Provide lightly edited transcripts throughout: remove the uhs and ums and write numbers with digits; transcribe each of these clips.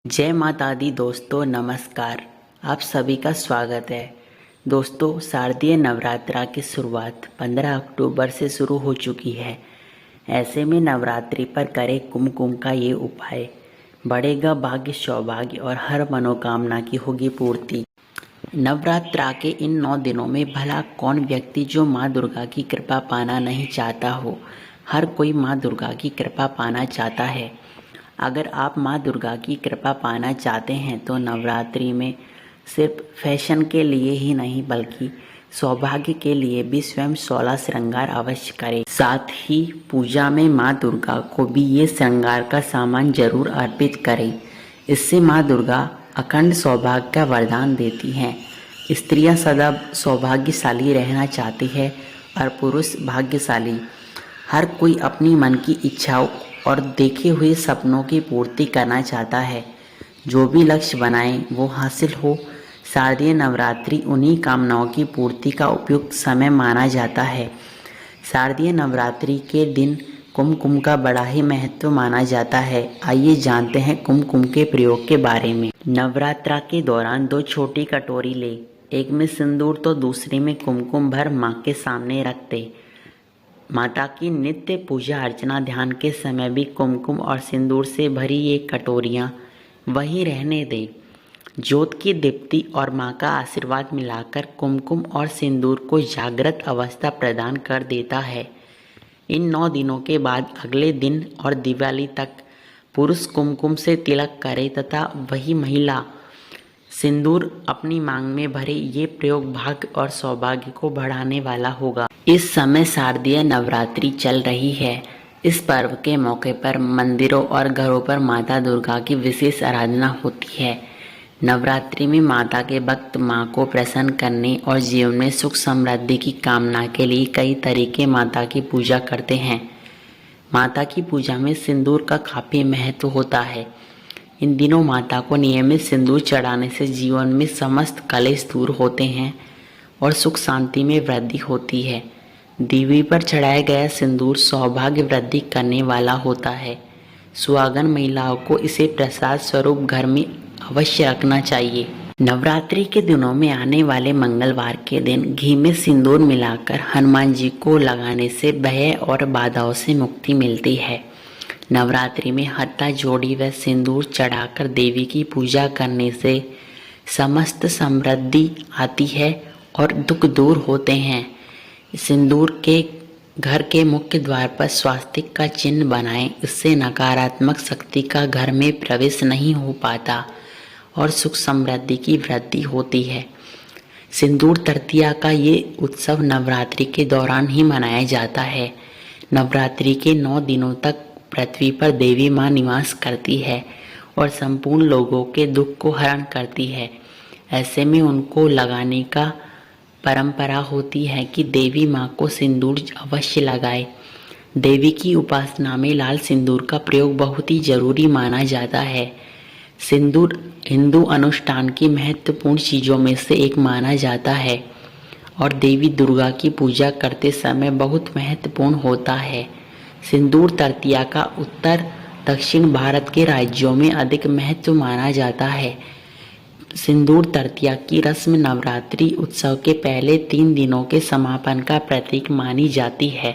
जय माता दी दोस्तों, नमस्कार। आप सभी का स्वागत है। दोस्तों, शारदीय नवरात्रा की शुरुआत 15 अक्टूबर से शुरू हो चुकी है। ऐसे में नवरात्रि पर करें कुमकुम का ये उपाय, बढ़ेगा भाग्य, सौभाग्य और हर मनोकामना की होगी पूर्ति। नवरात्रा के इन 9 दिनों में भला कौन व्यक्ति जो माँ दुर्गा की कृपा पाना नहीं चाहता हो। हर कोई माँ दुर्गा की कृपा पाना चाहता है। अगर आप माँ दुर्गा की कृपा पाना चाहते हैं तो नवरात्रि में सिर्फ फैशन के लिए ही नहीं बल्कि सौभाग्य के लिए भी स्वयं 16 श्रृंगार अवश्य करें। साथ ही पूजा में माँ दुर्गा को भी ये श्रृंगार का सामान जरूर अर्पित करें। इससे माँ दुर्गा अखंड सौभाग्य का वरदान देती हैं। स्त्रियां सदा सौभाग्यशाली रहना चाहती है और पुरुष भाग्यशाली। हर कोई अपनी मन की इच्छाओं और देखे हुए सपनों की पूर्ति करना चाहता है। जो भी लक्ष्य बनाए वो हासिल हो। शारदीय नवरात्रि उन्हीं कामनाओं की पूर्ति का उपयुक्त समय माना जाता है। शारदीय नवरात्रि के दिन कुमकुम का बड़ा ही महत्व माना जाता है। आइए जानते हैं कुमकुम के प्रयोग के बारे में। नवरात्रा के दौरान 2 छोटी कटोरी ले, एक में सिंदूर तो दूसरी में कुमकुम भर माँ के सामने रख दे। माता की नित्य पूजा अर्चना ध्यान के समय भी कुमकुम और सिंदूर से भरी ये कटोरियाँ वहीं रहने दें। ज्योत की दीप्ति और माँ का आशीर्वाद मिलाकर कुमकुम और सिंदूर को जागृत अवस्था प्रदान कर देता है। इन 9 दिनों के बाद अगले दिन और दिवाली तक पुरुष कुमकुम से तिलक करे तथा वही महिला सिंदूर अपनी मांग में भरे। ये प्रयोग भाग्य और सौभाग्य को बढ़ाने वाला होगा। इस समय शारदीय नवरात्रि चल रही है। इस पर्व के मौके पर मंदिरों और घरों पर माता दुर्गा की विशेष आराधना होती है। नवरात्रि में माता के भक्त माँ को प्रसन्न करने और जीवन में सुख समृद्धि की कामना के लिए कई तरीके माता की पूजा करते हैं। माता की पूजा में सिंदूर का काफी महत्व होता है। इन दिनों माता को नियमित सिंदूर चढ़ाने से जीवन में समस्त कलेश दूर होते हैं और सुख शांति में वृद्धि होती है। देवी पर चढ़ाया गया सिंदूर सौभाग्य वृद्धि करने वाला होता है। सुहागन महिलाओं को इसे प्रसाद स्वरूप घर में अवश्य रखना चाहिए। नवरात्रि के दिनों में आने वाले मंगलवार के दिन घी में सिंदूर मिलाकर हनुमान जी को लगाने से भय और बाधाओं से मुक्ति मिलती है। नवरात्रि में हत्ता जोड़ी व सिंदूर चढ़ाकर देवी की पूजा करने से समस्त समृद्धि आती है और दुख दूर होते हैं। सिंदूर के घर के मुख्य द्वार पर स्वास्तिक का चिन्ह बनाएं। इससे नकारात्मक शक्ति का घर में प्रवेश नहीं हो पाता और सुख समृद्धि की वृद्धि होती है। सिंदूर तृतीया का ये उत्सव नवरात्रि के दौरान ही मनाया जाता है। नवरात्रि के 9 दिनों तक पृथ्वी पर देवी माँ निवास करती है और संपूर्ण लोगों के दुख को हरण करती है। ऐसे में उनको लगाने का परंपरा होती है कि देवी माँ को सिंदूर अवश्य लगाए। देवी की उपासना में लाल सिंदूर का प्रयोग बहुत ही जरूरी माना जाता है। सिंदूर हिंदू अनुष्ठान की महत्वपूर्ण चीजों में से एक माना जाता है और देवी दुर्गा की पूजा करते समय बहुत महत्वपूर्ण होता है। सिंदूर तृतीया का उत्तर दक्षिण भारत के राज्यों में अधिक महत्व माना जाता है। सिंदूर तृतीया की रस्म नवरात्रि उत्सव के पहले 3 दिनों के समापन का प्रतीक मानी जाती है।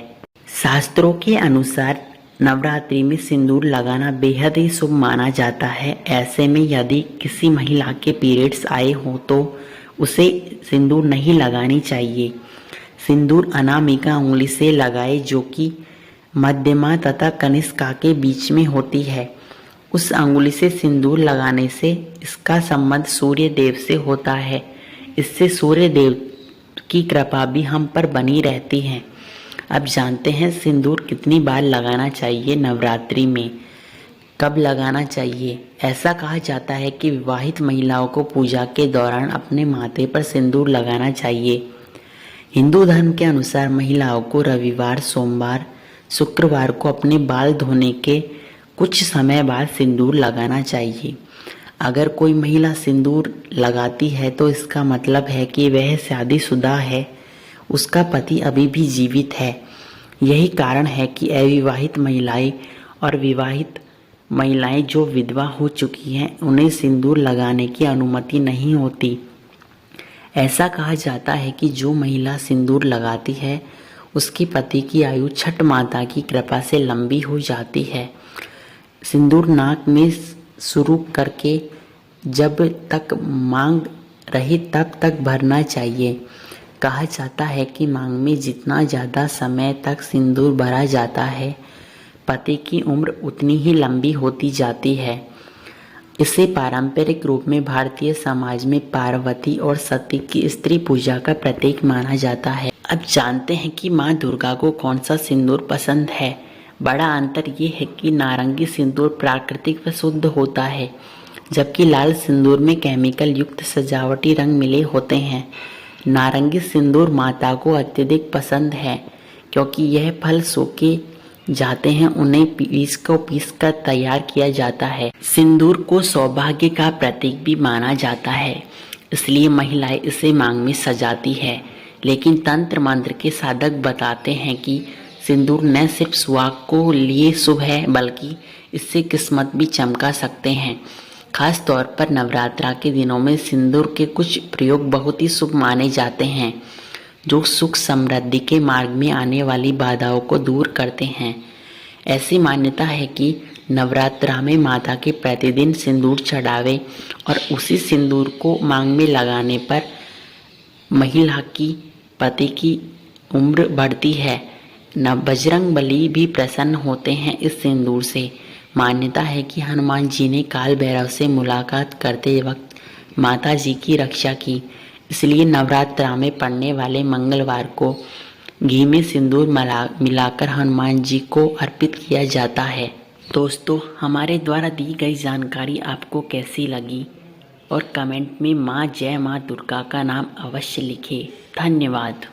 शास्त्रों के अनुसार नवरात्रि में सिंदूर लगाना बेहद ही शुभ माना जाता है। ऐसे में यदि किसी महिला के पीरियड्स आए हों तो उसे सिंदूर नहीं लगानी चाहिए। सिंदूर अनामिका उंगली से लगाए जो कि मध्यमा तथा कनिष्का के बीच में होती है। उस अंगुली से सिंदूर लगाने से इसका संबंध सूर्य देव से होता है। इससे सूर्य देव की कृपा भी हम पर बनी रहती है। अब जानते हैं सिंदूर कितनी बार लगाना चाहिए नवरात्रि में, कब लगाना चाहिए। ऐसा कहा जाता है कि विवाहित महिलाओं को पूजा के दौरान अपने माथे पर सिंदूर लगाना चाहिए। हिंदू धर्म के अनुसार महिलाओं को रविवार, सोमवार, शुक्रवार को अपने बाल धोने के कुछ समय बाद सिंदूर लगाना चाहिए। अगर कोई महिला सिंदूर लगाती है तो इसका मतलब है कि वह शादीशुदा है, उसका पति अभी भी जीवित है। यही कारण है कि अविवाहित महिलाएं और विवाहित महिलाएं जो विधवा हो चुकी हैं उन्हें सिंदूर लगाने की अनुमति नहीं होती। ऐसा कहा जाता है कि जो महिला सिंदूर लगाती है उसके पति की आयु छठ माता की कृपा से लंबी हो जाती है। सिंदूर नाक में शुरू करके जब तक मांग रही तब तक भरना चाहिए। कहा जाता है कि मांग में जितना ज़्यादा समय तक सिंदूर भरा जाता है पति की उम्र उतनी ही लंबी होती जाती है। इसे पारंपरिक रूप में भारतीय समाज में पार्वती और सती की स्त्री पूजा का प्रतीक माना जाता है। अब जानते हैं कि माँ दुर्गा को कौन सा सिंदूर पसंद है। बड़ा अंतर ये है कि नारंगी सिंदूर प्राकृतिक व शुद्ध होता है, जबकि लाल सिंदूर में केमिकल युक्त सजावटी रंग मिले होते हैं। नारंगी सिंदूर माता को अत्यधिक पसंद है क्योंकि यह फल सूखे जाते हैं, उन्हें पीस कर तैयार किया जाता है। सिंदूर को सौभाग्य का प्रतीक भी माना जाता है, इसलिए महिलाएं इसे मांग में सजाती है। लेकिन तंत्र मंत्र के साधक बताते हैं कि सिंदूर न सिर्फ सुहाग को लिए शुभ है बल्कि इससे किस्मत भी चमका सकते हैं। खास तौर पर नवरात्रा के दिनों में सिंदूर के कुछ प्रयोग बहुत ही शुभ माने जाते हैं, जो सुख समृद्धि के मार्ग में आने वाली बाधाओं को दूर करते हैं। ऐसी मान्यता है कि नवरात्रा में माता के प्रतिदिन सिंदूर चढ़ावे और उसी सिंदूर को मांग में लगाने पर महिला की पति की उम्र बढ़ती है। बजरंग बली भी प्रसन्न होते हैं इस सिंदूर से। मान्यता है कि हनुमान जी ने काल भैरव से मुलाकात करते वक्त माता जी की रक्षा की, इसलिए नवरात्रा में पड़ने वाले मंगलवार को घी में सिंदूर मिलाकर हनुमान जी को अर्पित किया जाता है। दोस्तों, हमारे द्वारा दी गई जानकारी आपको कैसी लगी और कमेंट में माँ जय माँ दुर्गा का नाम अवश्य लिखें। धन्यवाद।